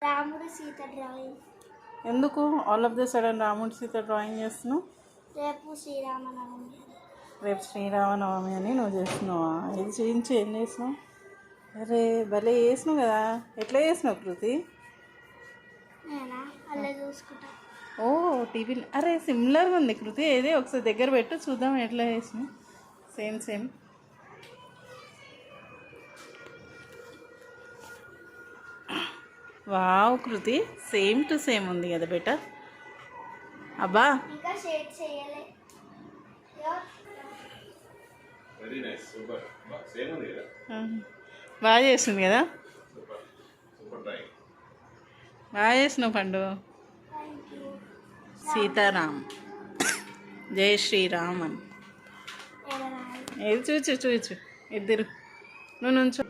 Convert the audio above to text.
రాముడు సీత డ్రాయింగ్. ఎందుకు all of the sudden రాముడు సీత డ్రాయింగ్ చేస్తున్నావు? రేపు శ్రీరామనవమి. రేపు శ్రీరామనవమి అని నువ్వు చేస్తున్నావా? ఇది చూపించి ఏం చేసినావు? అరే భలే చేసినావు కదా. ఎట్లా చేసినావు కృతి? నేనా అలా చూసుకుంటా. ఓ టీవీ. అరే సిమిలర్గా ఉంది కృతి. ఏదే ఒకసారి దగ్గర పెట్టు చూద్దాం ఎట్లా చేసినావు. Same same. Wow Kriti, same to same ఉంది కదా బేటా. అబ్బా ఇంకా షేడ్ చేయలే. Very nice, super. సేమ్ ఉంది కదా. బాగా చేస్తుంది కదా. Super super drawing. బాగా చేసినావు పండు. సీతారాం జై శ్రీరామ్ అని. ఏది చూచు చూచు ఇద్దరు. నువ్వు నుంచో.